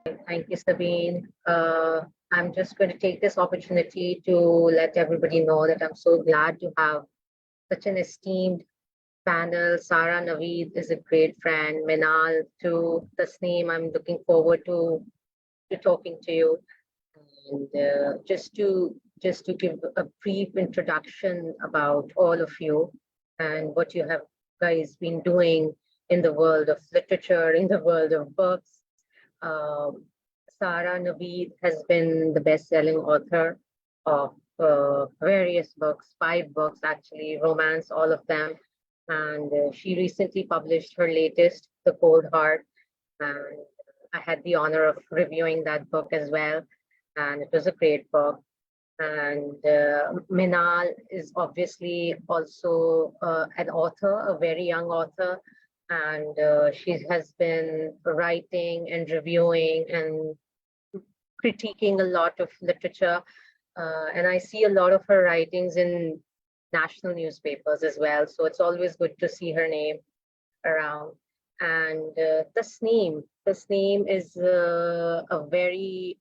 Thank you, Sabine. I'm just going to take this opportunity to let everybody know that I'm so glad to have such an esteemed panel. Sara, Naveed is a great friend. Minaal, to Tasneem, I'm looking forward to talking to you. And just to give a brief introduction about all of you and what you have guys been doing in the world of literature, in the world of books. Um, Sara Naveed has been the best-selling author of various books, 5 books actually, romance, all of them. And she recently published her latest, The Cold Heart. And I had the honor of reviewing that book as well. And it was a great book. And Minaal is obviously also an author, a very young author, and she has been writing and reviewing and critiquing a lot of literature. And I see a lot of her writings in national newspapers as well. So it's always good to see her name around. And Tasneem is a very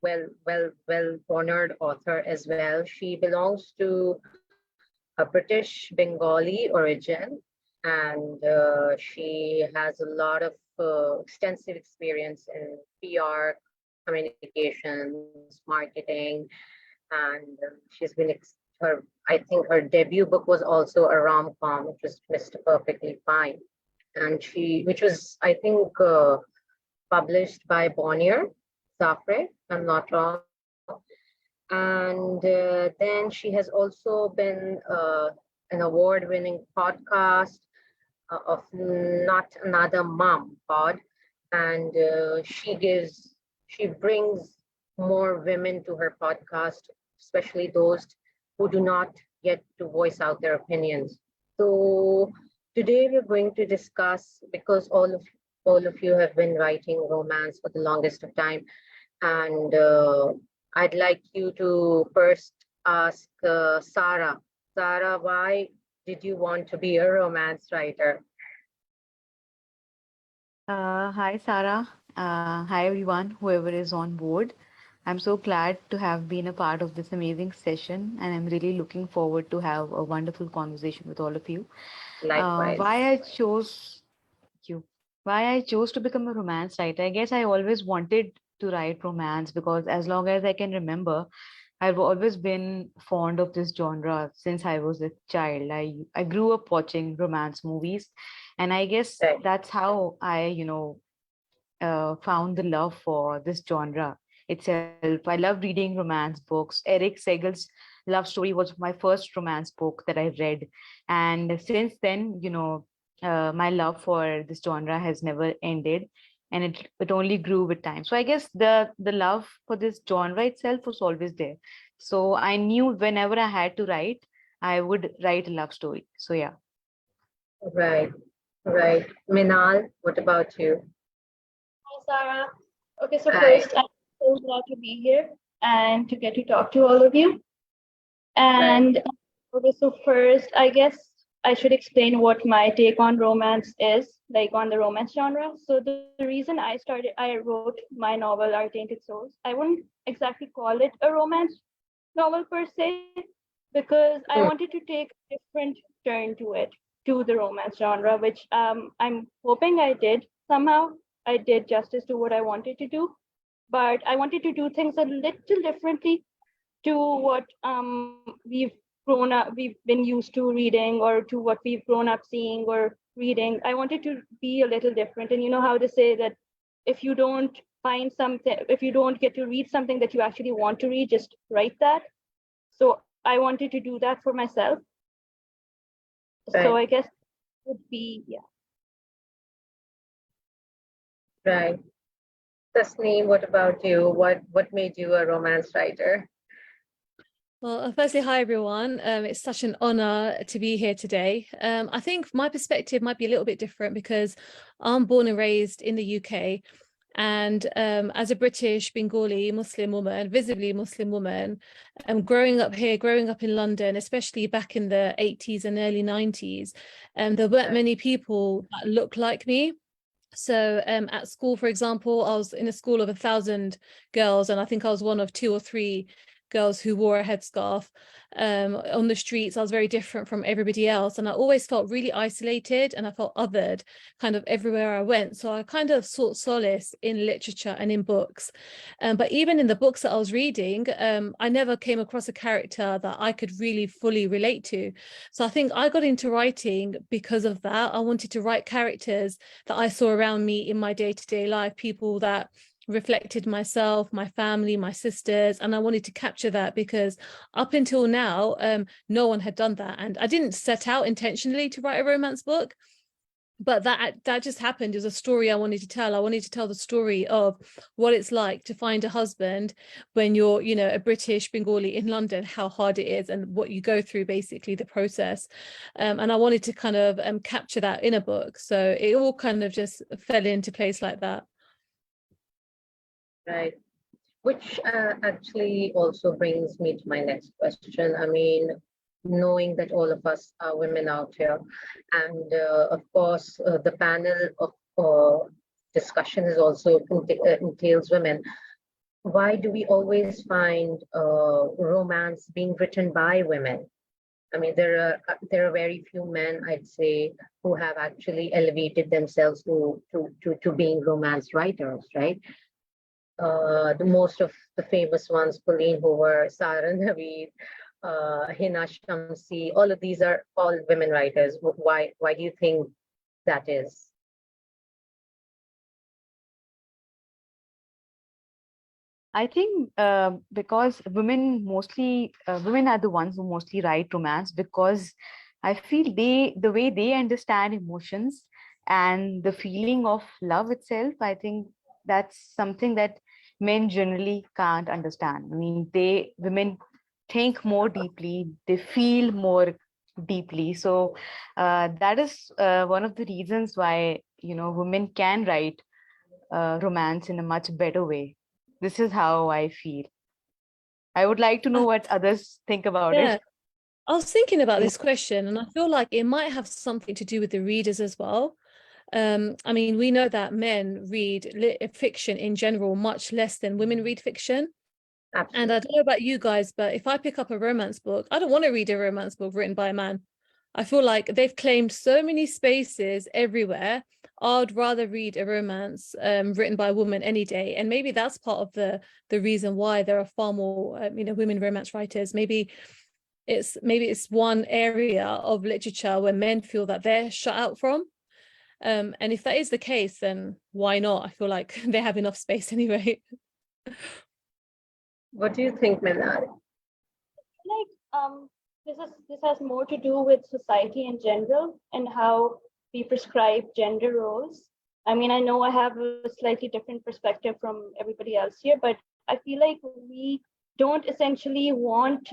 well honored author as well. She belongs to a British Bengali origin, and she has a lot of extensive experience in PR, communications, marketing, and she's been her. I think her debut book was also a rom-com, which was Mr. Perfectly Fine, and which was I think published by Bonnier, Safre, if I'm not wrong. And then she has also been an award-winning podcast of Not Another Mom pod, and she brings more women to her podcast, especially those who do not get to voice out their opinions. So today we're going to discuss, because all of you have been writing romance for the longest of time, and I'd like you to first ask Sara. Sara, why did you want to be a romance writer? Hi, Sara. Hi, everyone, whoever is on board. I'm so glad to have been a part of this amazing session, and I'm really looking forward to have a wonderful conversation with all of you. Likewise. Why I chose you, why I chose to become a romance writer. I guess I always wanted to write romance because as long as I can remember, I've always been fond of this genre since I was a child. I grew up watching romance movies, and I guess Right. that's how I, found the love for this genre itself. I love reading romance books. Eric Segal's Love Story was my first romance book that I read. And since then, my love for this genre has never ended, and it only grew with time. So I guess the love for this genre itself was always there. So I knew whenever I had to write, I would write a love story. So yeah. Right. Right. Minal, what about you? Hi, Sarah. Okay, so Hi. first, I'm so glad to be here and to get to talk to all of you. Right. And okay, so first, I guess I should explain what my take on romance is, like on the romance genre. So the reason I wrote my novel, Our Tainted Souls, I wouldn't exactly call it a romance novel per se, because I Hmm. wanted to take a different turn to the romance genre, which I'm hoping I did somehow. I did justice to what I wanted to do, but I wanted to do things a little differently to what we've been used to reading, or to what we've grown up seeing or reading. I wanted to be a little different. And you know how to say that if you don't find something, if you don't get to read something that you actually want to read, just write that. So I wanted to do that for myself. So Right. I guess would be, yeah. Right. Tasneem, what about you? What made you a romance writer? Well, firstly, hi everyone. It's such an honor to be here today. I think my perspective might be a little bit different because I'm born and raised in the UK. And as a British Bengali Muslim woman, visibly Muslim woman, growing up here, growing up in London, especially back in the 80s and early 90s, there weren't many people that looked like me. So at school, for example, I was in a school of 1,000 girls, and I think I was one of 2 or 3 girls who wore a headscarf. On the streets, I was very different from everybody else, and I always felt really isolated, and I felt othered kind of everywhere I went. So I kind of sought solace in literature and in books. But even in the books that I was reading, I never came across a character that I could really fully relate to. So I think I got into writing because of that. I wanted to write characters that I saw around me in my day-to-day life, people that reflected myself, my family, my sisters, and I wanted to capture that because up until now, no one had done that. And I didn't set out intentionally to write a romance book, but that just happened. It was a story I wanted to tell. I wanted to tell the story of what it's like to find a husband when you're, you know, a British Bengali in London, how hard it is and what you go through, basically the process. And I wanted to kind of capture that in a book. So it all kind of just fell into place like that. Right. Which actually also brings me to my next question. I mean, knowing that all of us are women out here, and of course, the panel of discussion is also entails women. Why do we always find romance being written by women? I mean, there are very few men, I'd say, who have actually elevated themselves to being romance writers, right? The most of the famous ones, Pauline Hoover, Sara, Naveed, Hina Shamsi, all of these are all women writers. Why do you think that is? I think because women are the ones who mostly write romance, because I feel the way they understand emotions and the feeling of love itself, I think that's something that men generally can't understand. I mean, women think more deeply, they feel more deeply. So that is one of the reasons why, you know, women can write romance in a much better way. This is how I feel. I would like to know what others think about Yeah, it. I was thinking about this question, and I feel like it might have something to do with the readers as well. I mean, we know that men read fiction in general much less than women read fiction. And I Absolutely. don't know about you guys, but if I pick up a romance book, I don't want to read a romance book written by a man. I feel like they've claimed so many spaces everywhere. I'd rather read a romance written by a woman any day. And maybe that's part of the reason why there are far more women romance writers. Maybe it's one area of literature where men feel that they're shut out from. And if that is the case, then why not? I feel like they have enough space anyway. What do you think, Minaal? This has more to do with society in general and how we prescribe gender roles. I mean, I know I have a slightly different perspective from everybody else here, but I feel like we don't essentially want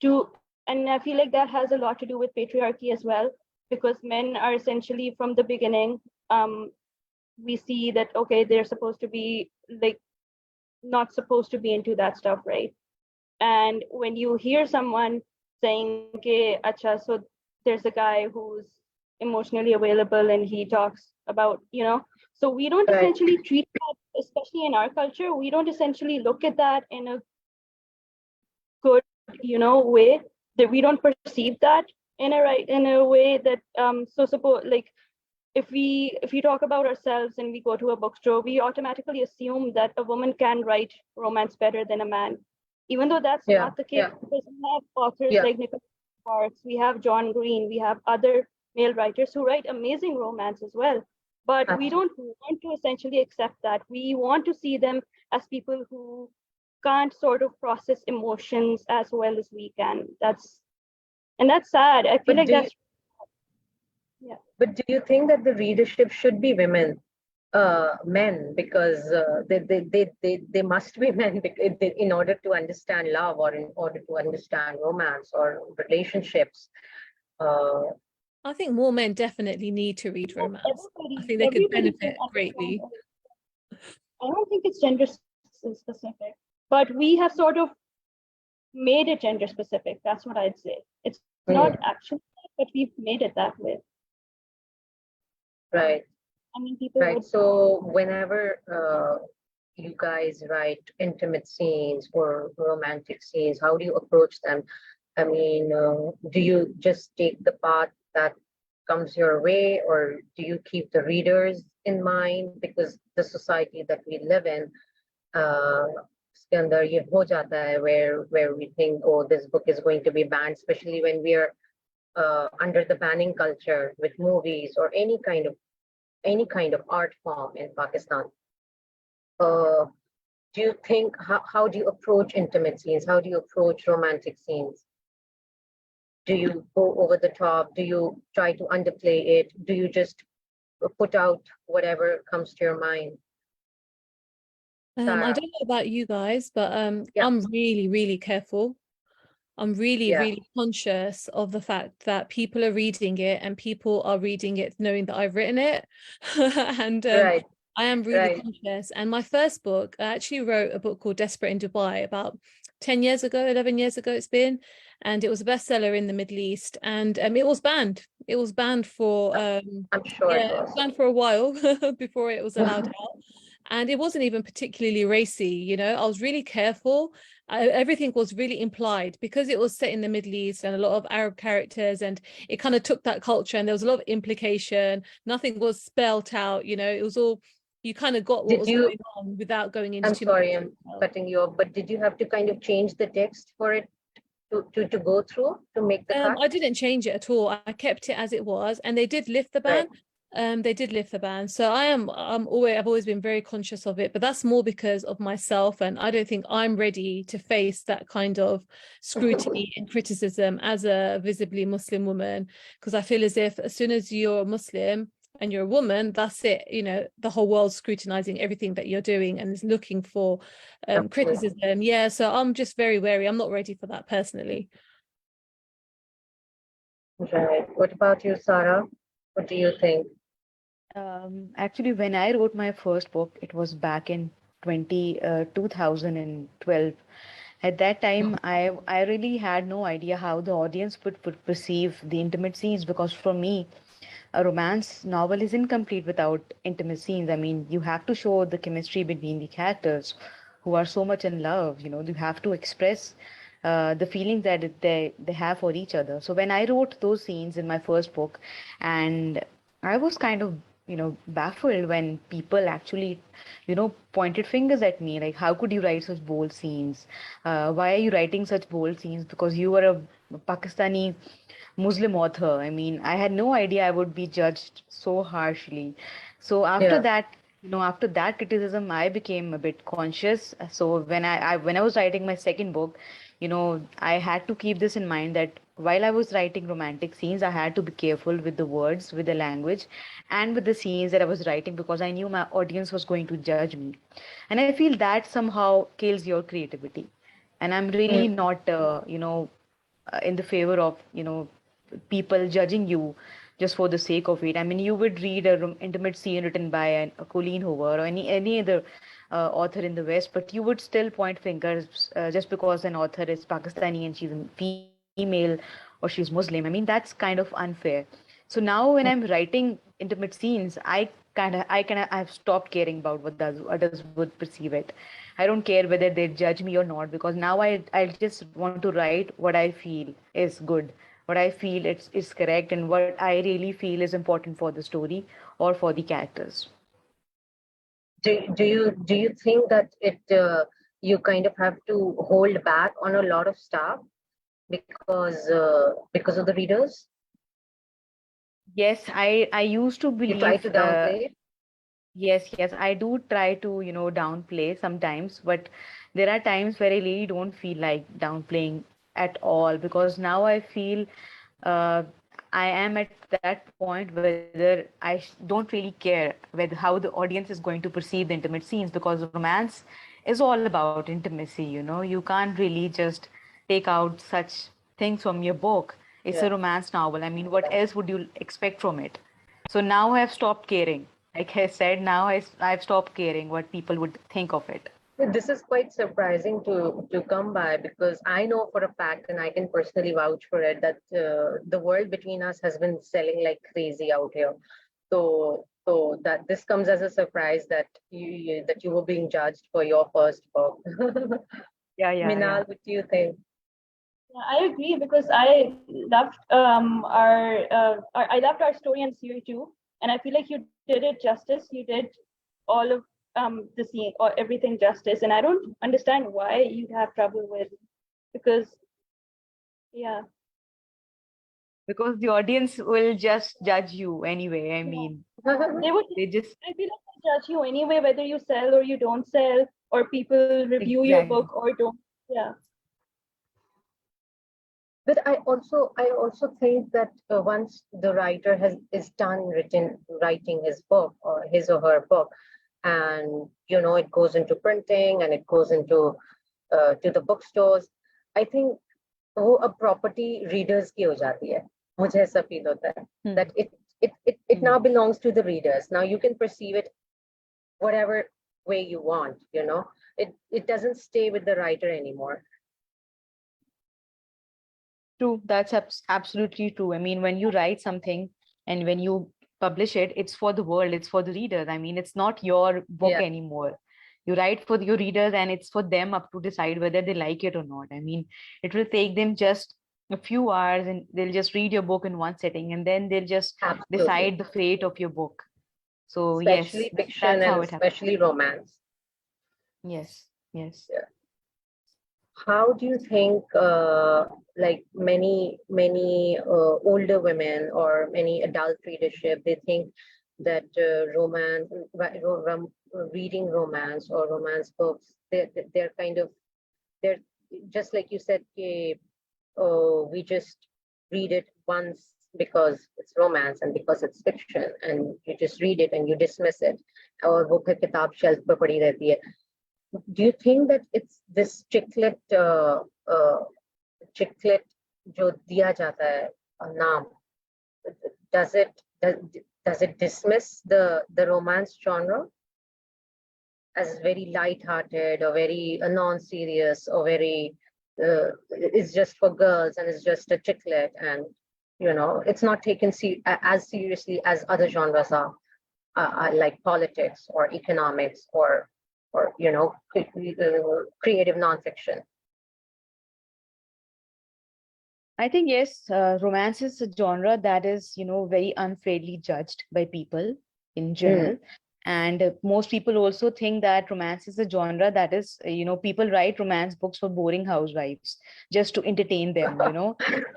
to, and I feel like that has a lot to do with patriarchy as well, because men are essentially from the beginning, we see that, okay, they're supposed to be like not supposed to be into that stuff, right? And when you hear someone saying, okay, acha, so there's a guy who's emotionally available and he talks about, so we don't Right. essentially treat that, especially in our culture, we don't essentially look at that in a good, way, that we don't perceive that in a way that, so suppose, like, if we talk about ourselves and we go to a bookstore, we automatically assume that a woman can write romance better than a man, even though that's Yeah. not the case. Yeah. Because we have authors Yeah. like Nicholas Sparks, we have John Green, we have other male writers who write amazing romance as well. But we don't want to essentially accept that. We want to see them as people who can't sort of process emotions as well as we can. That's sad. I feel But like do you, that's yeah. but do you think that the readership should be women, men, because they must be men in order to understand love or in order to understand romance or relationships? Uh, I think more men definitely need to read romance. I think they could Everybody can benefit understand greatly. it. I don't think it's gender specific, but we have sort of made it gender specific. That's what I'd say. It's not mm, actually, but we've made it that way. right. I mean, people Right. would. So whenever you guys write intimate scenes or romantic scenes, how do you approach them? I mean, do you just take the path that comes your way, or do you keep the readers in mind? Because the society that we live in, उसके अंदर ये हो जाता है where we think, oh, this book is going to be banned, especially when we are under the banning culture with movies or any kind of art form in Pakistan. Uh, do you think how do you approach intimate scenes? How do you approach romantic scenes? Do you go over the top? Do you try to underplay it? Do you just put out whatever comes to your mind? I Sarah? don't know about you guys, but Yeah, I'm really, really careful. I'm really, yeah, really conscious of the fact that people are reading it and people are reading it knowing that I've written it. And right, I am really right. conscious. And my first book, I actually wrote a book called Desperate in Dubai about 10 years ago, 11 years ago it's been. And it was a bestseller in the Middle East. And it was banned. It was banned for, I'm sure it yeah, it was was. banned for a while before it was allowed out. And it wasn't even particularly racy, you know, I was really careful. Everything was really implied because it was set in the Middle East and a lot of Arab characters, and it kind of took that culture and there was a lot of implication. Nothing was spelt out, you know, it was all, you kind of got what Did was you, going on without going into I'm too much sorry, I'm detail. cutting you off, but did you have to kind of change the text for it to go through to make the cut? I didn't change it at all. I kept it as it was, and they did lift the ban. Right. They did lift the ban. So I've always been very conscious of it, but that's more because of myself, and I don't think I'm ready to face that kind of scrutiny and criticism as a visibly Muslim woman, because I feel as if as soon as you're Muslim and you're a woman, that's it. You know, the whole world's scrutinizing everything that you're doing and is looking for Absolutely. criticism. Yeah, so I'm just very wary. I'm not ready for that personally. Right. What about you, Sarah? What do you think? Actually, when I wrote my first book, it was back in 2012. At that time, I really had no idea how the audience would perceive the intimate scenes, because for me, a romance novel is incomplete without intimate scenes. I mean, you have to show the chemistry between the characters who are so much in love. You know, you have to express the feelings that they have for each other. So when I wrote those scenes in my first book, and I was kind of, baffled when people actually, pointed fingers at me, like, how could you write such bold scenes? Why are you writing such bold scenes? Because you were a Pakistani Muslim author. I mean, I had no idea I would be judged so harshly. So after Yeah. that, after that criticism, I became a bit conscious. So when I was writing my second book, I had to keep this in mind, that while I was writing romantic scenes, I had to be careful with the words, with the language, and with the scenes that I was writing, because I knew my audience was going to judge me. And I feel that somehow kills your creativity. And I'm really Mm. not, in the favor of, people judging you just for the sake of it. I mean, you would read a intimate scene written by a Colleen Hoover or any other author in the West, but you would still point fingers just because an author is Pakistani and she's a female or she's Muslim. I mean, that's kind of unfair. So now when I'm writing intimate scenes, I've stopped caring about what others would perceive it. I don't care whether they judge me or not, because now I just want to write what I feel is good, what I feel is correct, and what I really feel is important for the story or for the characters. Do you think that it you kind of have to hold back on a lot of stuff because of the readers? Yes, I used to You try believe. to downplay it? Yes, I do try to, downplay sometimes, but there are times where I really don't feel like downplaying at all, because now I feel uh, I am at that point whether don't really care whether how the audience is going to perceive the intimate scenes, because romance is all about intimacy, you can't really just take out such things from your book. It's a Yeah. romance novel. I mean, what else would you expect from it? So now I've stopped caring. Like I said, now I've stopped caring what people would think of it. This is quite surprising to come by, because I know for a fact, and I can personally vouch for it, that the world between us has been selling like crazy out here. So So that this comes as a surprise that you were being judged for your first book. Yeah. Minaal, what do you think? Yeah, I agree because I loved I loved our story in series two, and I feel like you did it justice. You did all of the scene or everything justice, and I don't understand why you'd have trouble with, because yeah. Because the audience will just judge you anyway. I mean, They would, they just I feel like they judge you anyway, whether you sell or you don't sell, or people review your exactly. book or don't. Yeah. But I also think that once the writer is done writing his book or his or her book, and it goes into printing and it goes into to the bookstores, I think वो अब property readers की हो जाती है. मुझे ऐसा feel होता है Hmm. that it now belongs to the readers. Now you can perceive it whatever way you want. It doesn't stay with the writer anymore. True, that's absolutely true. I mean, when you write something and when you publish it, it's for the world, it's for the readers. I mean, it's not your book Yeah. anymore. You write for your readers and it's for them up to decide whether they like it or not. I mean, it will take them just a few hours and they'll just read your book in one setting and then they'll just Absolutely. decide the fate of your book. So Especially yes, fiction that's how and it happens. especially romance. Yes. How do you think, like many older women or many adult readership, they think that reading romance or romance books, they're kind of, they're just like you said, we just read it once because it's romance and because it's fiction, and you just read it and you dismiss it. और वो फिर किताब shelf पे पड़ी रहती है. Do you think that it's this chicklet जो दिया जाता है नाम, does it dismiss the romance genre as very light-hearted or very non-serious or very it's just for girls and it's just a chicklet, and it's not taken as seriously as other genres are, like politics or economics or creative nonfiction? I think yes, romance is a genre that is, very unfairly judged by people in general. And most people also think that romance is a genre that is, people write romance books for boring housewives just to entertain them.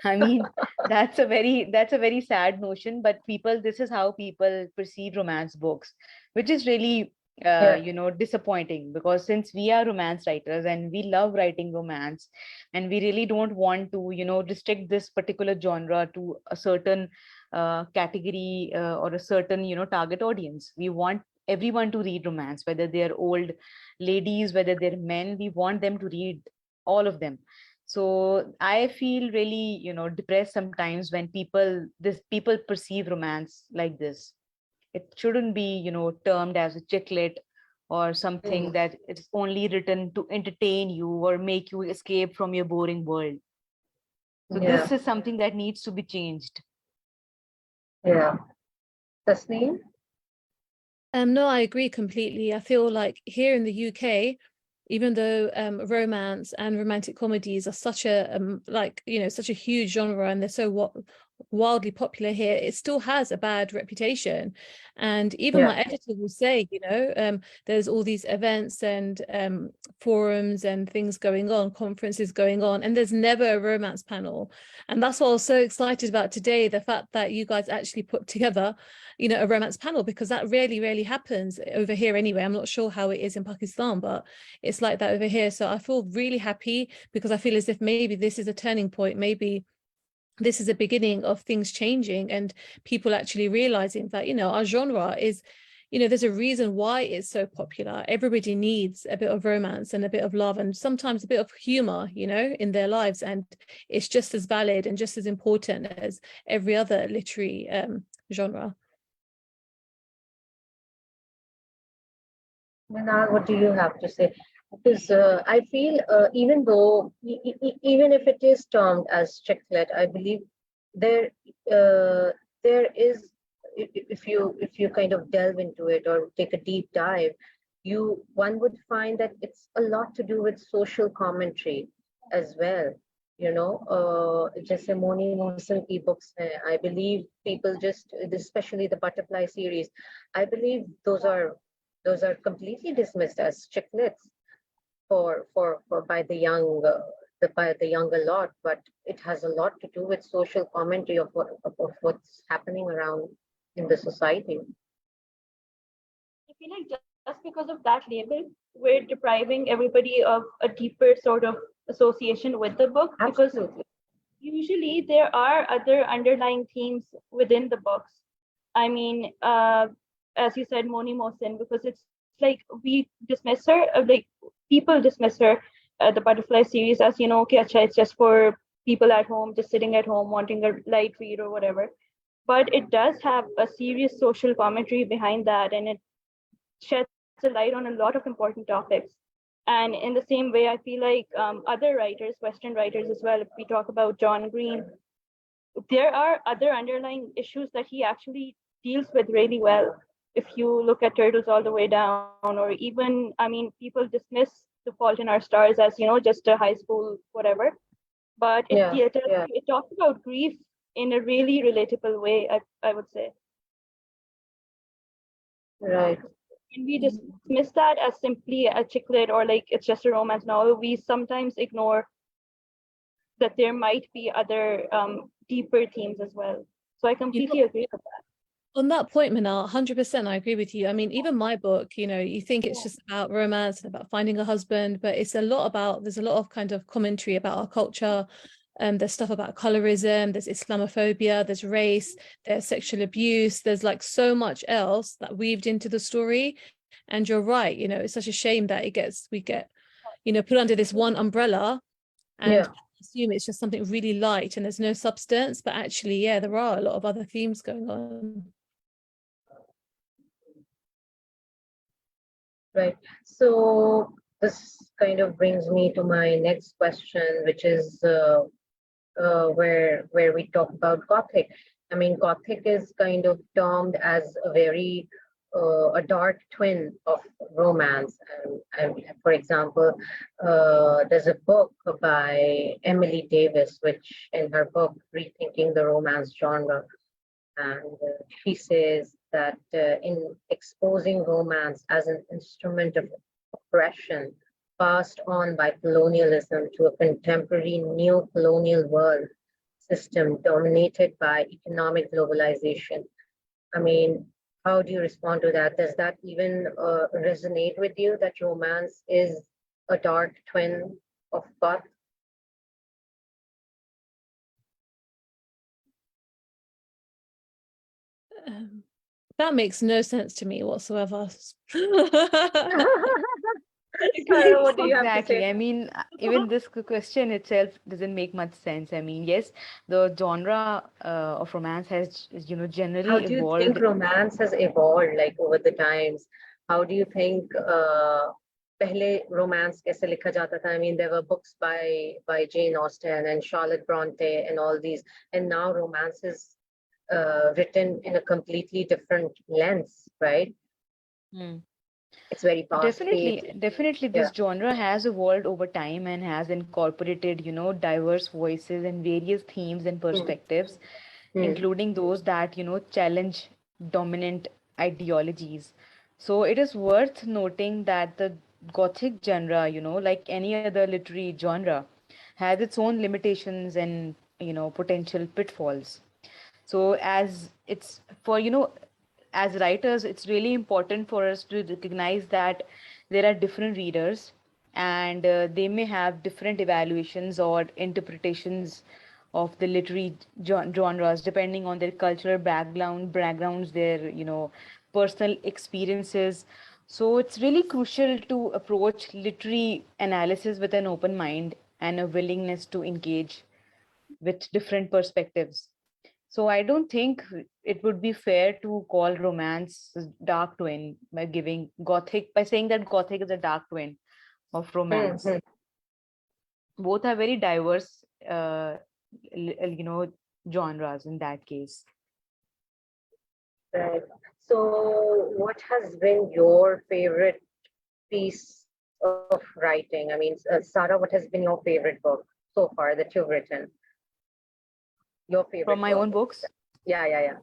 I mean, that's a very sad notion, but this is how people perceive romance books, which is really disappointing, because since we are romance writers and we love writing romance, and we really don't want to restrict this particular genre to a certain category or a certain target audience. We want everyone to read romance, whether they're old ladies, whether they're men. We want them to read all of them. So I feel really depressed sometimes when people perceive romance like this. It shouldn't be termed as a chicklet or something that it's only written to entertain you or make you escape from your boring world. So Yeah. this is something that needs to be changed. Yeah. Tasneem? No, I agree completely. I feel like here in the UK, even though romance and romantic comedies are such a such a huge genre and they're so wildly popular here, it still has a bad reputation. And even my editor will say, there's all these events and forums and things going on, conferences going on, and there's never a romance panel. And that's what I was so excited about today, the fact that you guys actually put together a romance panel, because that rarely happens over here anyway. I'm not sure how it is in Pakistan, but it's like that over here. So I feel really happy, because I feel as if maybe this is a turning point. Maybe this is a beginning of things changing and people actually realizing that our genre is, there's a reason why it's so popular. Everybody needs a bit of romance and a bit of love and sometimes a bit of humor in their lives, and it's just as valid and just as important as every other literary genre. Minaal, what do you have to say? Because I feel even though, even if it is termed as chicklet, I believe there is if you kind of delve into it or take a deep dive, one would find that it's a lot to do with social commentary as well. Just Moni Mohsin ki books, I believe people just, especially the Butterfly series, I believe those are completely dismissed as chick lit for by the young by the younger lot, but it has a lot to do with social commentary of what's happening around in the society. I feel like just because of that label, we're depriving everybody of a deeper sort of association with the book, because Absolutely. usually there are other underlying themes within the books. I mean, as you said, Moni Mohsin, because it's like we dismiss her, like people dismiss her, the Butterfly series, as okay, acha, it's just for people at home, just sitting at home wanting a light read or whatever. But it does have a serious social commentary behind that, and it sheds a light on a lot of important topics. And in the same way, I feel like other writers, Western writers as well, if we talk about John Green, there are other underlying issues that he actually deals with really well. If you look at Turtles All the Way Down, or even, I mean, people dismiss The Fault in Our Stars as, just a high school whatever. But Yeah, it talks about grief in a really relatable way, I would say. right. When we dismiss that as simply a chick lit or like it's just a romance novel, we sometimes ignore that there might be other deeper themes as well. So I completely agree with that. On that point, Minaal, 100%, I agree with you. I mean, even my book, you think it's just about romance and about finding a husband, but there's a lot of kind of commentary about our culture. There's stuff about colorism, there's Islamophobia, there's race, there's sexual abuse, there's like so much else that weaved into the story. And you're right, it's such a shame that we get, put under this one umbrella and assume it's just something really light and there's no substance, but actually, yeah, there are a lot of other themes going on. Right. So this kind of brings me to my next question, which is where we talk about Gothic. I mean, Gothic is kind of termed as a dark twin of romance. And for example, there's a book by Emily Davis, which in her book Rethinking the Romance Genre, and she says that in exposing romance as an instrument of oppression passed on by colonialism to a contemporary neo-colonial world system dominated by economic globalization. I mean, how do you respond to that? Does that even resonate with you, that romance is a dark twin of goth? That makes no sense to me whatsoever. Sara, what do you have to Exactly. say? I mean, even this question itself doesn't make much sense. I mean, yes, the genre of romance has, How generally do you think evolved. romance has evolved like over the times? How do you think पहले romance कैसे लिखा जाता था? I mean, there were books by Jane Austen and Charlotte Bronte and all these, and now romance is written in a completely different lens, right? Hmm. It's very fast paced. Definitely, Yeah. this genre has evolved over time and has incorporated, diverse voices and various themes and Hmm. perspectives, Hmm. including those that, challenge dominant ideologies. So it is worth noting that the Gothic genre, like any other literary genre, has its own limitations and, potential pitfalls. So as it's for, as writers, it's really important for us to recognize that there are different readers, and they may have different evaluations or interpretations of the literary genres depending on their cultural backgrounds, their personal experiences. So it's really crucial to approach literary analysis with an open mind and a willingness to engage with different perspectives. So I don't think it would be fair to call romance dark twin by saying that Gothic is a dark twin of romance. Hmm. Both are very diverse, genres in that case. Right. So, what has been your favorite piece of writing? I mean, Sarah, what has been your favorite book so far that you've written? Your From favorite my book? own books, Yeah, yeah, yeah.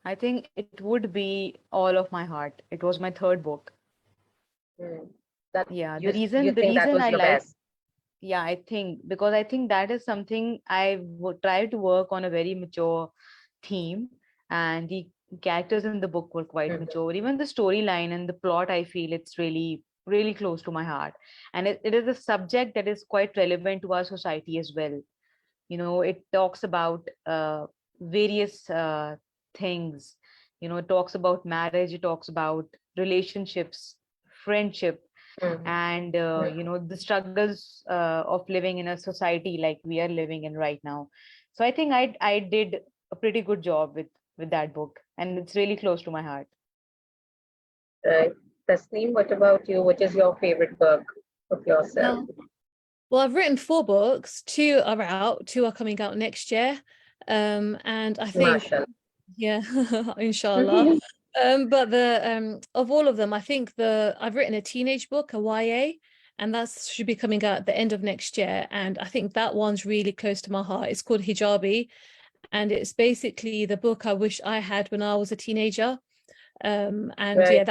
I think it would be All of My Heart. It was my third book. Hmm. That Yeah, you the think that reason was I your like, best? yeah, I think because I think that is something I would try to work on a very mature theme, and the characters in the book were quite Mhm. mature. Even the storyline and the plot, I feel it's really close to my heart, and it is a subject that is quite relevant to our society as well. It talks about various things. It talks about marriage, it talks about relationships, friendship, Mhm. and the struggles of living in a society like we are living in right now. So I think I did a pretty good job with that book, and it's really close to my heart. Right. Tasneem, what about you? What is your favorite book of yourself? Well, well, I've written 4 books. 2 are out. 2 are coming out next year. And I think, Marshall. yeah, inshallah. But the of all of them, I think I've written a teenage book, a YA, and that should be coming out at the end of next year. And I think that one's really close to my heart. It's called Hijabi, and it's basically the book I wish I had when I was a teenager. And Right.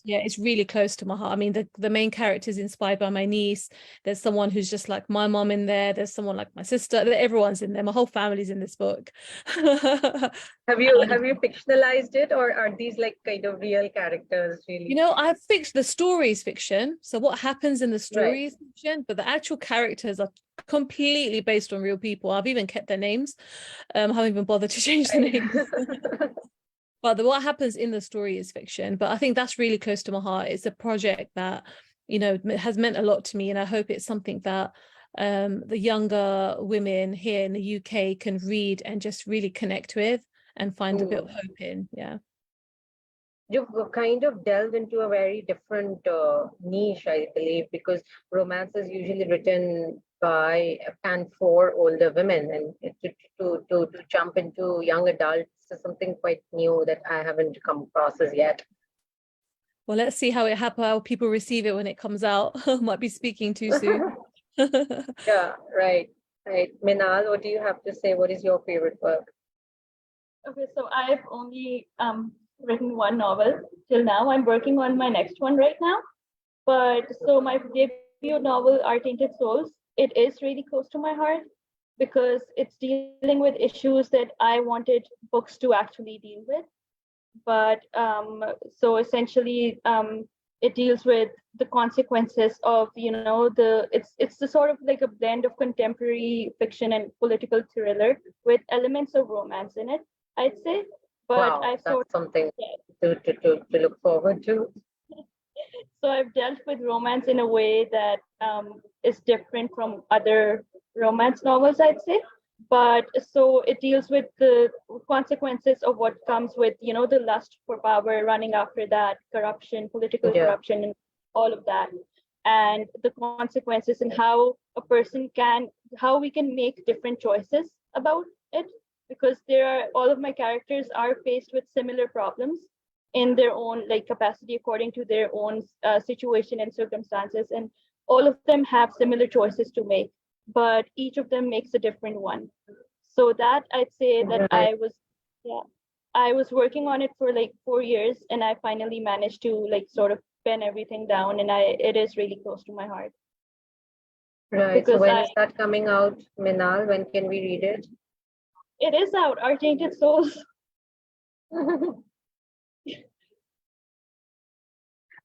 yeah, it's really close to my heart. I mean, the main character is inspired by my niece. There's someone who's just like my mom in there. There's someone like my sister. Everyone's in there. My whole family's in this book. And Have you fictionalized it, or are these like kind of real characters really? I've fixed the story is fiction. So what happens in the Right. story is fiction, but the actual characters are completely based on real people. I've even kept their names. I haven't even bothered to change the Right. names. But what happens in the story is fiction. But I think that's really close to my heart. It's a project that, has meant a lot to me. And I hope it's something that the younger women here in the UK can read and just really connect with and find a bit of Mm. hope in. Yeah. You've kind of delved into a very different niche, I believe, because romance is usually written by and for older women, and to jump into young adults is something quite new that I haven't come across as yet. Well, let's see how how people receive it when it comes out. Might be speaking too soon. Yeah, right, right. Minal, what do you have to say? What is your favorite work? Okay, so I've only written one novel till now. I'm working on my next one right now. But so my debut novel, Our Tainted Souls, it is really close to my heart because it's dealing with issues that I wanted books to actually deal with. But so essentially, it deals with the consequences of it's the sort of like a blend of contemporary fiction and political thriller with elements of romance in it, I'd say. But Wow, I've sort that's something yeah, to look forward to. so I've dealt with romance in a way that is different from other romance novels, I'd say. But so it deals with the consequences of what comes with, the lust for power, running after that, corruption, political Yeah, corruption, and all of that, and the consequences and how we can make different choices about it, because all of my characters are faced with similar problems in their own like capacity according to their own situation and circumstances, and all of them have similar choices to make, but each of them makes a different one. So that I'd say that right, yeah, I was working on it for like 4 years, and I finally managed to like sort of pen everything down, and it is really close to my heart right. So because when is that coming out, Minal? When can we read it? it is out, Our Tainted Souls.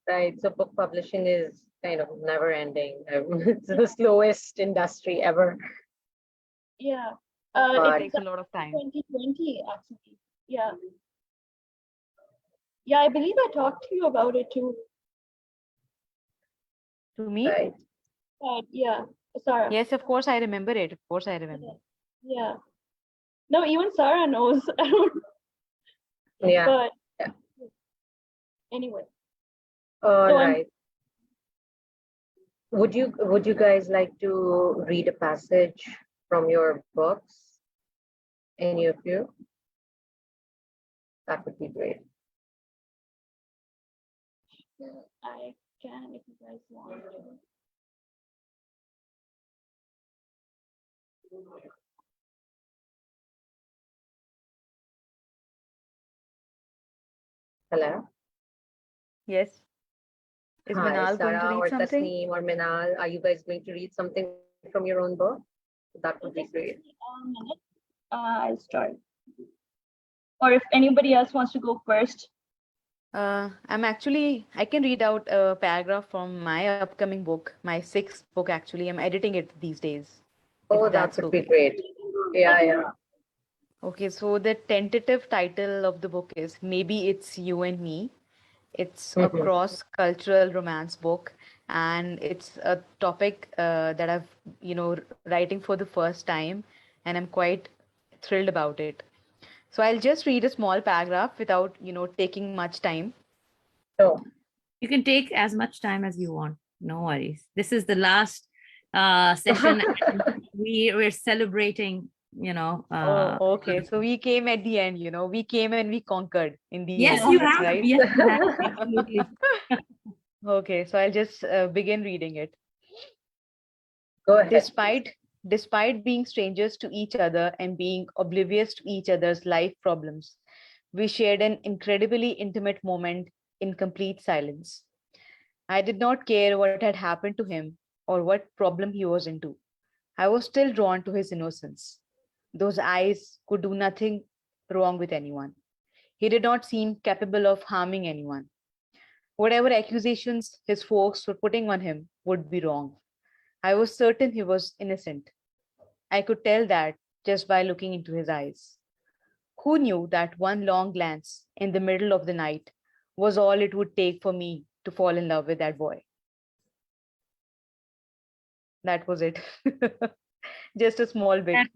Right. So book publishing is kind of never ending. It's the slowest industry ever. Yeah, It it But was takes a out lot of in time. 2020 actually. Yeah, yeah, I believe I talked to you about it too. To me, right. Yeah, Sarah. yes, of course I remember it. Of course I remember. Yeah. Yeah. No, even Sarah knows. I don't, Yeah. but Yeah. anyway. All So I'm right. Would you guys like to read a passage from your books? Any of you? That would be great. I can if you guys want to. Hello. Yes. Is Hi, Minaal going to Sara read or something? Tasneem or Minaal. Are you guys going to read something from your own book? That would be Just great. a minute. I'll start. Or if anybody else wants to go first. I can read out a paragraph from my upcoming book, my sixth book actually. I'm editing it these days, Oh, if that that's would be okay. great. Yeah, yeah. Okay, so the tentative title of the book is Maybe It's You and Me. It's a Mhm. cross-cultural romance book, and it's a topic that writing for the first time, and I'm quite thrilled about it. So I'll just read a small paragraph without, taking much time. So, You can take as much time as you want. No worries. This is the last session. And we're celebrating, Oh, okay. So we came at the end, we came and we conquered in the yes, end, you have. right? Yes, you have. Absolutely. Okay, so I'll just begin reading it. go ahead. Despite being strangers to each other and being oblivious to each other's life problems, we shared an incredibly intimate moment in complete silence. I did not care what had happened to him or what problem he was into. I was still drawn to his innocence. Those eyes could do nothing wrong with anyone. He did not seem capable of harming anyone. Whatever accusations his folks were putting on him would be wrong. I was certain he was innocent. I could tell that just by looking into his eyes. Who knew that one long glance in the middle of the night was all it would take for me to fall in love with that boy? That was it. Just a small bit.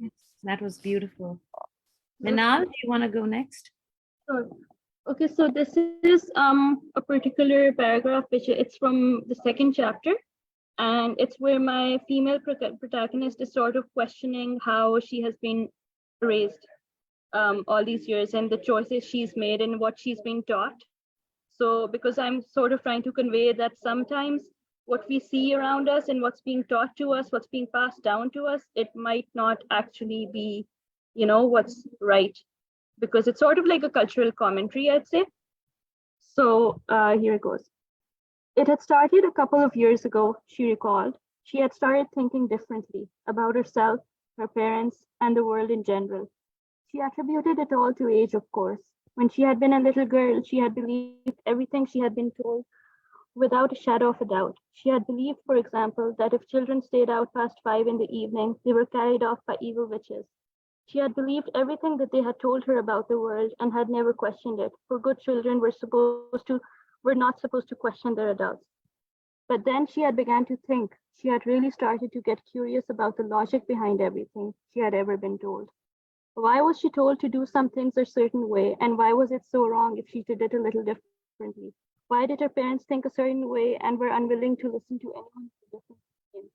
That was beautiful. Minaal, do you want to go next? Sure. Okay, so this is a particular paragraph which it's from the second chapter, and it's where my female protagonist is sort of questioning how she has been raised all these years and the choices she's made and what she's been taught. So because I'm sort of trying to convey that sometimes what we see around us and what's being taught to us, what's being passed down to us, it might not actually be, what's right, because it's sort of like a cultural commentary, I'd say. So here it goes. It had started a couple of years ago, she recalled. She had started thinking differently about herself, her parents, and the world in general. She attributed it all to age, of course. When she had been a little girl, she had believed everything she had been told without a shadow of a doubt. She had believed, for example, that if children stayed out past 5 in the evening, they were carried off by evil witches. She had believed everything that they had told her about the world and had never questioned it, for good children were not supposed to question their adults. But then she had begun to think. She had really started to get curious about the logic behind everything she had ever been told. Why was she told to do some things a certain way, and why was it so wrong if she did it a little differently? Why did her parents think a certain way and were unwilling to listen to anyone with a different opinion?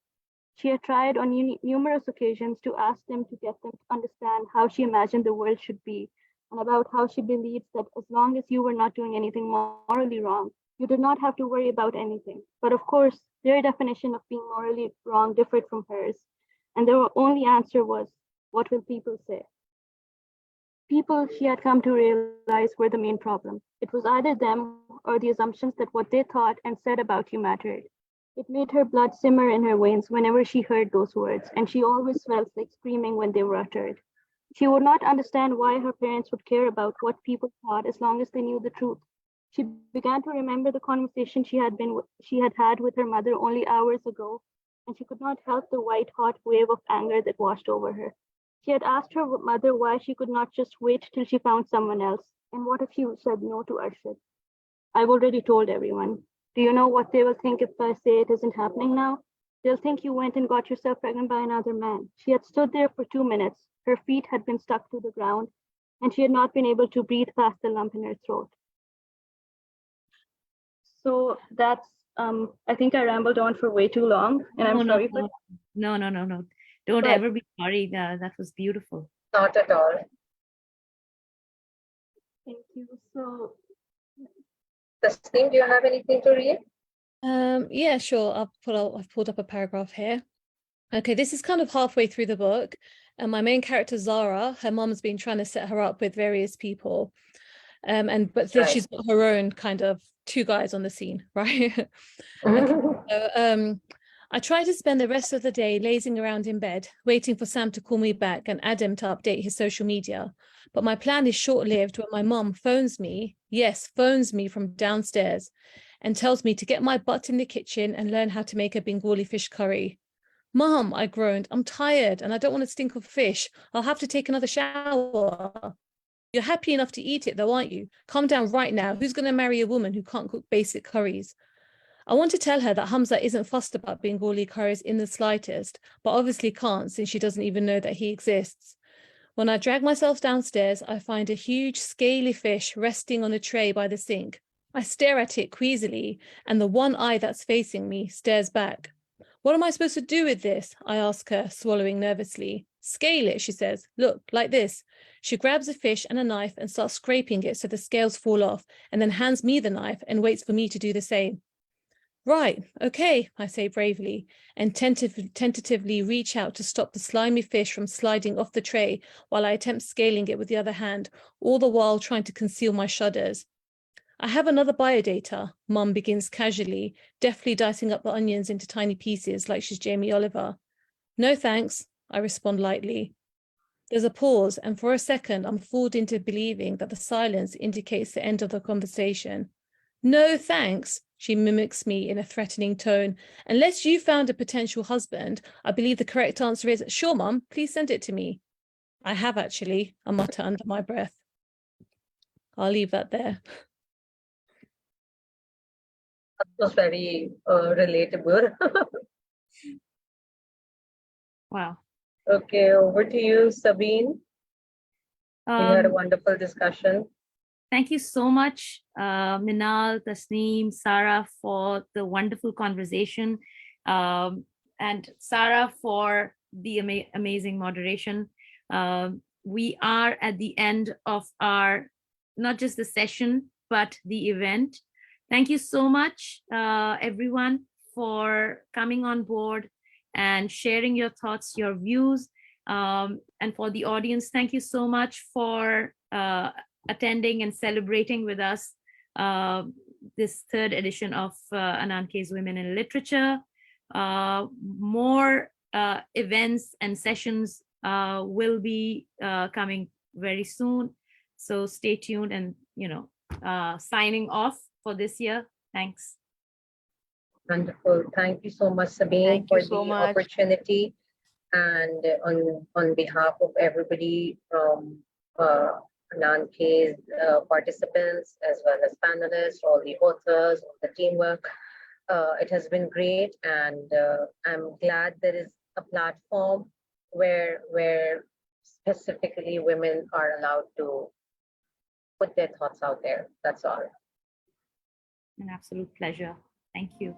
She had tried on numerous occasions to ask them to get them to understand how she imagined the world should be, and about how she believes that as long as you were not doing anything morally wrong, you did not have to worry about anything. But of course, their definition of being morally wrong differed from hers, and their only answer was, what will people say? People, she had come to realize, were the main problem. It was either them or the assumptions that what they thought and said about you mattered. It made her blood simmer in her veins whenever she heard those words, and she always felt like screaming when they were uttered. She would not understand why her parents would care about what people thought as long as they knew the truth. She began to remember the conversation she had had with her mother only hours ago, and she could not help the white hot wave of anger that washed over her. She had asked her mother why she could not just wait till she found someone else, and what if she said no to Arshid? I've already told everyone. Do you know what they will think if I say it isn't happening now? They'll think you went and got yourself pregnant by another man. She had stood there for 2 minutes. Her feet had been stuck to the ground, and she had not been able to breathe past the lump in her throat. So that's, I think I rambled on for way too long, and I'm sorry for that. No. Don't But- ever be sorry. That was beautiful. Not at all. Thank you. So, Tasneem, do you have anything to read? Yeah, sure. I've pulled up a paragraph here. Okay, this is kind of halfway through the book, and my main character Zara, her mom's been trying to set her up with various people, but then Right. she's got her own kind of two guys on the scene, right? Okay, so, I try to spend the rest of the day lazing around in bed, waiting for Sam to call me back and Adam to update his social media. But my plan is short-lived when my mom phones me, yes, phones me from downstairs, and tells me to get my butt in the kitchen and learn how to make a Bengali fish curry. Mom, I groaned, I'm tired and I don't want to stink of fish. I'll have to take another shower. You're happy enough to eat it though, aren't you? Calm down right now. Who's going to marry a woman who can't cook basic curries? I want to tell her that Hamza isn't fussed about Bengali curries in the slightest, but obviously can't since she doesn't even know that he exists. When I drag myself downstairs, I find a huge scaly fish resting on a tray by the sink. I stare at it queasily, and the one eye that's facing me stares back. What am I supposed to do with this? I ask her, swallowing nervously. Scale it, she says. Look, like this. She grabs a fish and a knife and starts scraping it so the scales fall off, and then hands me the knife and waits for me to do the same. Right, okay, I say bravely, and tentatively reach out to stop the slimy fish from sliding off the tray while I attempt scaling it with the other hand, all the while trying to conceal my shudders. I have another biodata, Mum begins casually, deftly dicing up the onions into tiny pieces like she's Jamie Oliver. No thanks, I respond lightly. There's a pause, and for a second I'm fooled into believing that the silence indicates the end of the conversation. No thanks, she mimics me in a threatening tone. Unless you found a potential husband, I believe the correct answer is, sure, Mum, please send it to me. I have actually, I mutter under my breath. I'll leave that there. That was very relatable. Wow. Okay, over to you, Sabine. We had a wonderful discussion. Thank you so much, Minaal, Tasneem, Sara, for the wonderful conversation, and Sara for the amazing moderation. We are at the end of our, not just the session, but the event. Thank you so much, everyone, for coming on board and sharing your thoughts, your views. And for the audience, thank you so much for attending and celebrating with us this third edition of Ananke's Women in Literature. More events and sessions will be coming very soon. So stay tuned, and signing off for this year. Thanks. Wonderful. Thank you so much, Sabine, Thank for you so the much. opportunity. And on behalf of everybody from Ananke's participants, as well as panelists, all the authors, all the teamwork, it has been great. And I'm glad there is a platform where specifically women are allowed to put their thoughts out there. That's all. An absolute pleasure. Thank you.